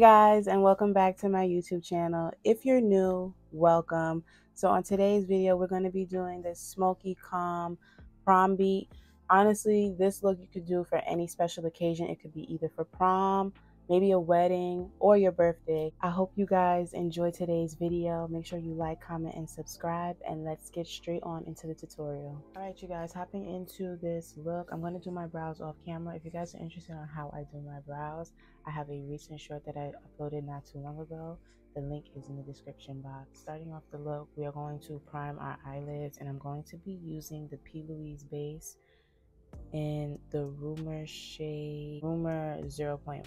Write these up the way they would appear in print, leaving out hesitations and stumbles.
guys, and welcome back to my YouTube channel. If you're new, welcome. So on today's video, we're going to be doing this smoky calm prom beat. Honestly, this look you could do for any special occasion. It could be either for prom, maybe a wedding, or your birthday. I hope you guys enjoy today's video. Make sure you like, comment, and subscribe, and let's get straight on into the tutorial. All right, you guys, hopping into this look, I'm going to do my brows off camera. If you guys are interested on how I do my brows, I have a recent short that I uploaded not too long ago. The link is in the description box. Starting off the look, we are going to prime our eyelids, and I'm going to be using the P. Louise base in the Rumor shade Rumor 0.5.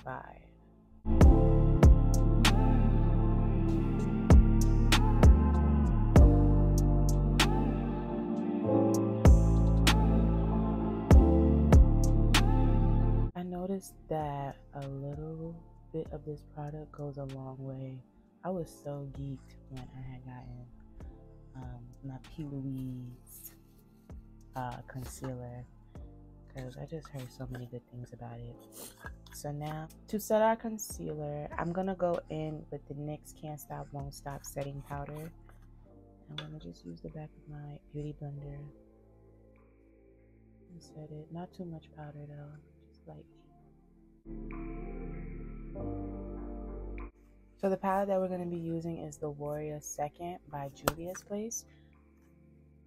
I noticed that a little bit of this product goes a long way. I was so geeked when I had gotten my P. Louise concealer, because I just heard so many good things about it. So now, to set our concealer, I'm going to go in with the NYX Can't Stop Won't Stop setting powder. I'm going to just use the back of my beauty blender and set it. Not too much powder though, just lightly. So the palette that we're going to be using is the Warrior Second by Juvia's Place.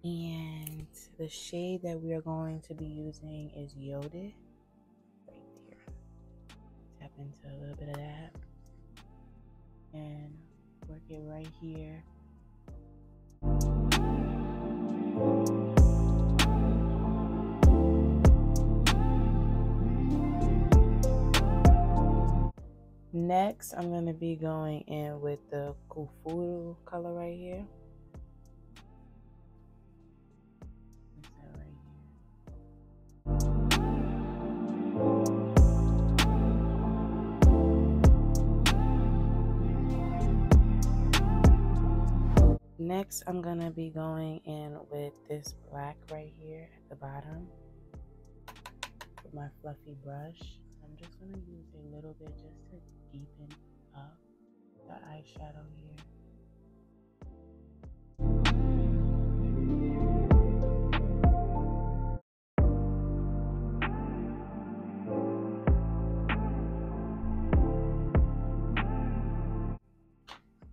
And the shade that we are going to be using is Yoded. Right there. Tap into a little bit of that. And work it right here. Next, I'm going to be going in with the Kufuru color right here. That's that right here. Next, I'm going to be going in with this black right here at the bottom with my fluffy brush. I'm just going to use a little bit just to deepen up the eyeshadow here.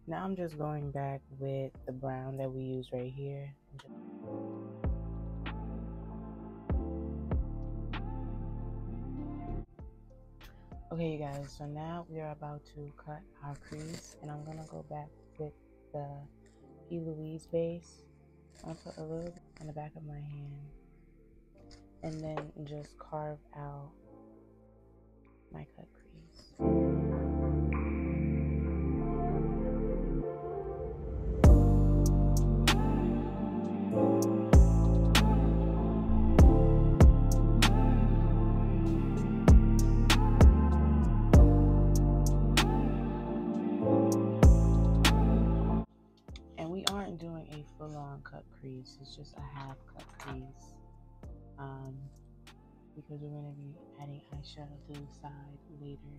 Now I'm just going back with the brown that we used right here. Okay, you guys, so now we are about to cut our crease, and I'm gonna go back with the P. Louise base. I'm gonna put a little bit on the back of my hand, and then just carve out my cut crease. Doing a full-on cut crease, it's just a half cut crease, because we're going to be adding eyeshadow to the side later.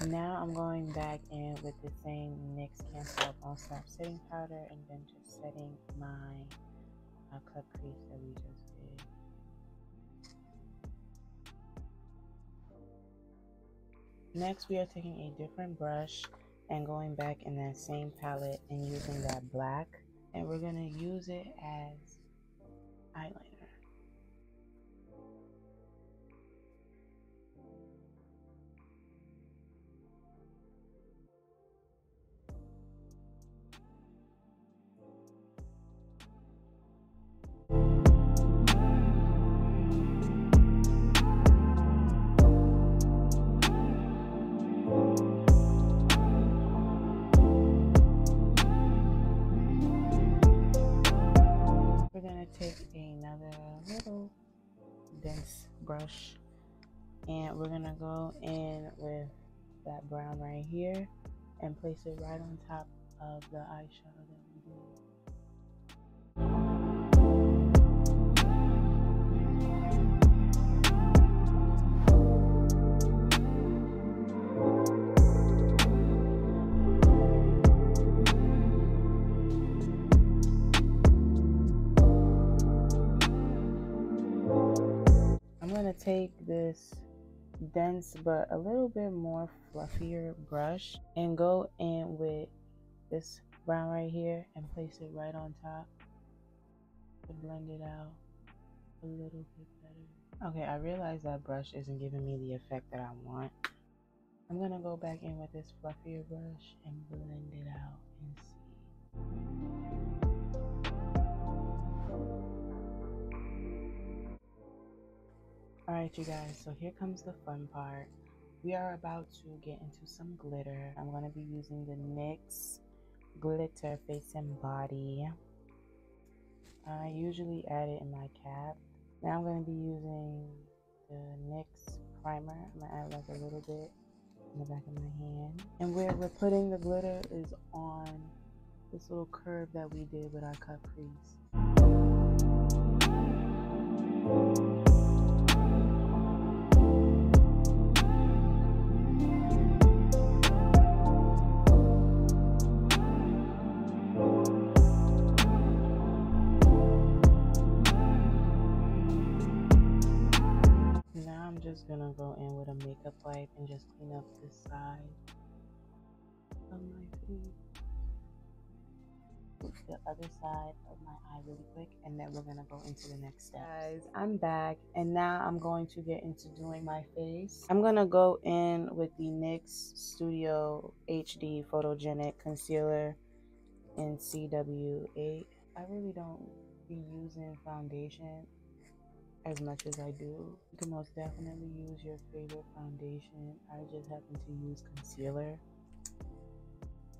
Now I'm going back in with the same NYX Can't Stop Won't Stop setting powder, and then just setting my cut crease that we just did. Next, we are taking a different brush and going back in that same palette and using that black, and we're going to use it as eyeliner. Take another little dense brush, and we're gonna go in with that brown right here and place it right on top of the eyeshadow that we did. going to take this dense but a little bit more fluffier brush and go in with this brown right here and place it right on top to blend it out a little bit better. Okay, I realize that brush isn't giving me the effect that I want. I'm gonna go back in with this fluffier brush and blend it out and see. Alright you guys, so here comes the fun part. We are about to get into some glitter. I'm gonna be using the NYX glitter face and body. I usually add it in my cap. Now I'm going to be using the NYX primer. I'm going to add like a little bit in the back of my hand. And where we're putting the glitter is on this little curve that we did with our cut crease. Now I'm just gonna go in with a makeup wipe and just clean up this side of my face, the other side of my eye really quick, and then we're gonna go into the next step. Guys, I'm back, and now I'm going to get into doing my face. I'm gonna go in with the NYX Studio HD Photogenic Concealer in CW8. I really don't be using foundation as much as I do. You can most definitely use your favorite foundation. I just happen to use concealer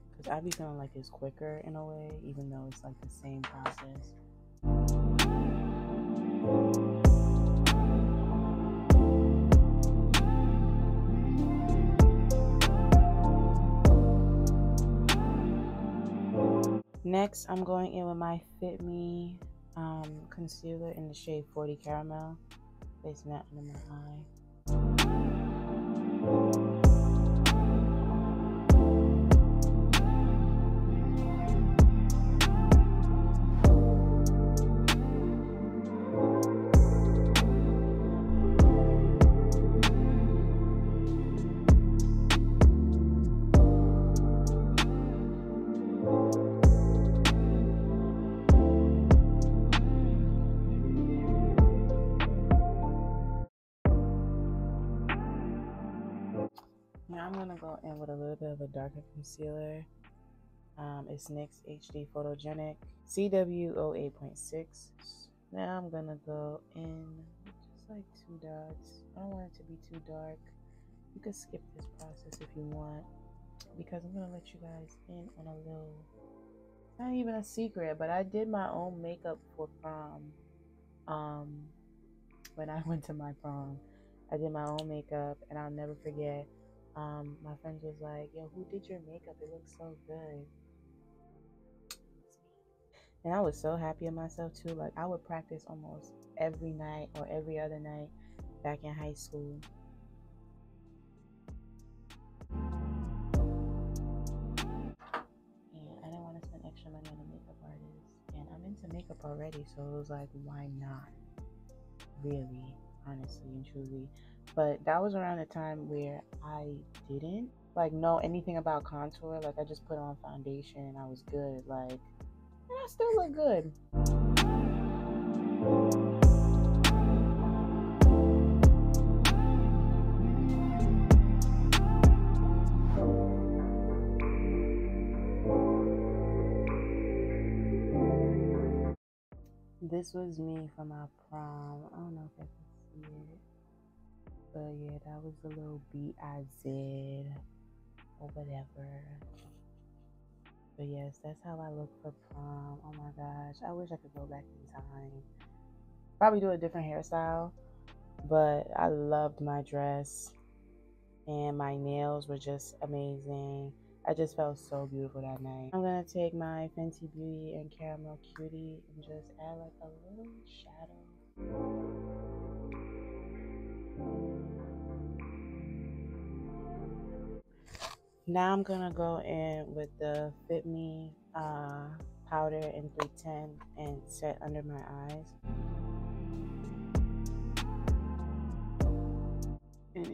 because I be feeling like it's quicker in a way, even though it's like the same process. Next, I'm going in with my Fit Me concealer in the shade 40 Caramel. Placing that under my eye. Now I'm gonna go in with a little bit of a darker concealer. It's NYX HD Photogenic CW08.6. Now I'm gonna go in with just like 2 dots. I don't want it to be too dark. You can skip this process if you want, because I'm gonna let you guys in on a little, it's not even a secret, but I did my own makeup for prom. When I went to my prom, I did my own makeup, and I'll never forget. My friends was like, yo, who did your makeup? It looks so good. And I was so happy of myself too. Like, I would practice almost every night or every other night back in high school. And I didn't want to spend extra money on a makeup artist. And I'm into makeup already, so it was like, why not? Really, honestly and truly. But that was around the time where I didn't like know anything about contour. Like, I just put on foundation and I was good. Like, and I still look good. This was me from our prom. I don't know if I can see it. But yeah, that was the little beat I did or whatever. But yes, that's how I look for prom. Oh my gosh, I wish I could go back in time. Probably do a different hairstyle, but I loved my dress and my nails were just amazing. I just felt so beautiful that night. I'm gonna take my Fenty Beauty and Caramel Cutie and just add like a little shadow. Now I'm gonna go in with the Fit Me powder in 310 and set under my eyes.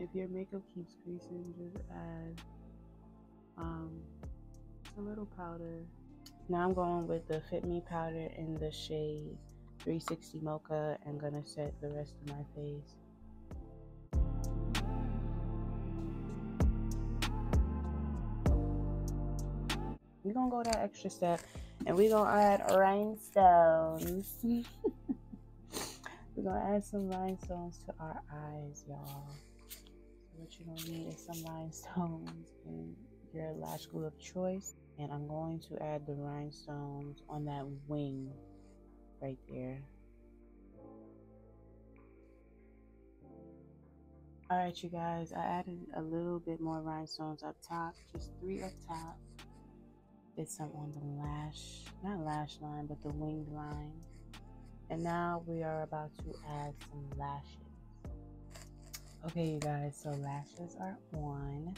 if your makeup keeps creasing, just add a little powder. Now I'm going with the Fit Me powder in the shade 360 Mocha and gonna set the rest of my face. We're gonna go that extra step and we're gonna add rhinestones. We're gonna add some rhinestones to our eyes, y'all. So what you're gonna need is some rhinestones in your lash glue of choice. And I'm going to add the rhinestones on that wing right there. Alright, you guys, I added a little bit more rhinestones up top, just 3 up top. Did some on the lash, not lash line, but the winged line. And now we are about to add some lashes. Okay, you guys, so lashes are on.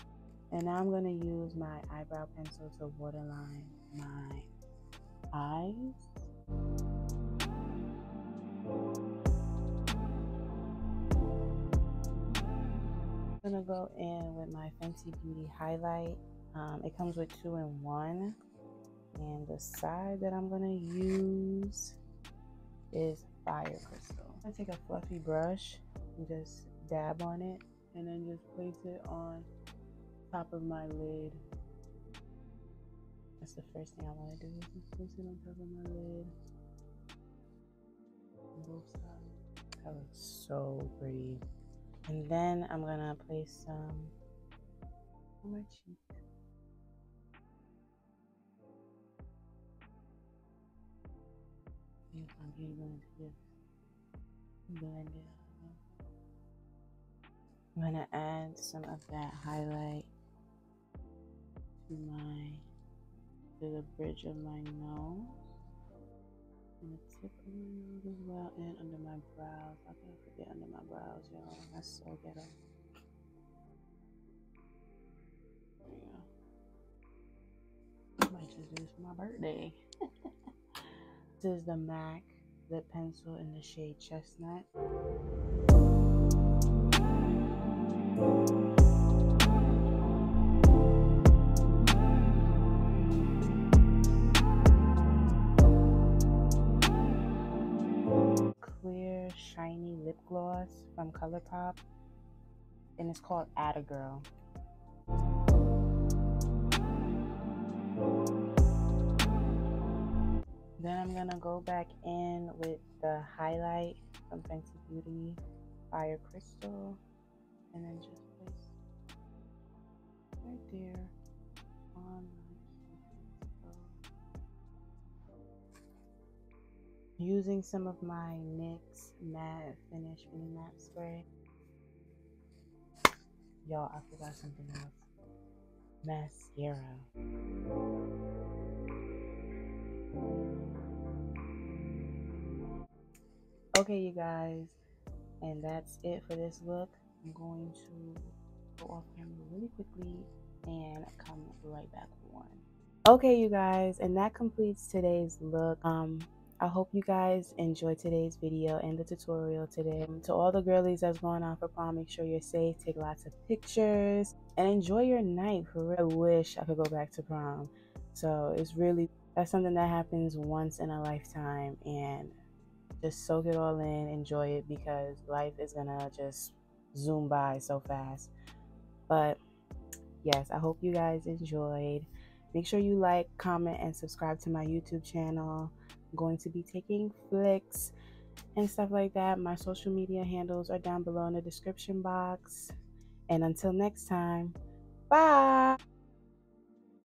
And now I'm going to use my eyebrow pencil to waterline my eyes. I'm going to go in with my Fenty Beauty highlight. It comes with 2 in 1. And the side that I'm going to use is Fire Crystal. I'm going to take a fluffy brush and just dab on it. And then just place it on top of my lid. That's the first thing I want to do, is just place it on top of my lid on both sides. That looks so pretty. And then I'm gonna place some on my cheek. Use my beauty blender to just blend it out. I'm gonna add some of that highlight to the bridge of my nose, and the tip of my nose as well, and under my brows. I can't forget under my brows, y'all. That's so ghetto. There you go. I might just do this for my birthday. This is the MAC lip pencil in the shade Chestnut. Clear, shiny lip gloss from ColourPop, and it's called Atta Girl. Then I'm gonna go back in with the highlight from Fenty Beauty, Fire Crystal, and then just place right there on my cheek. Using some of my NYX Matte Finish Mini Matte Spray. Y'all, I forgot something else. Mascara. Okay, you guys, and that's it for this look. I'm going to go off camera really quickly and come right back on. Okay, you guys, and that completes today's look. I hope you guys enjoyed today's video and the tutorial today. To all the girlies that's going on for prom, make sure you're safe, take lots of pictures, and enjoy your night. For real, I wish I could go back to prom. So that's something that happens once in a lifetime, and just soak it all in, enjoy it, because life is gonna just zoom by so fast. But yes, I hope you guys enjoyed. Make sure you like, comment, and subscribe to my YouTube channel. I'm going to be taking flicks and stuff like that. My social media handles are down below in the description box. And until next time, bye!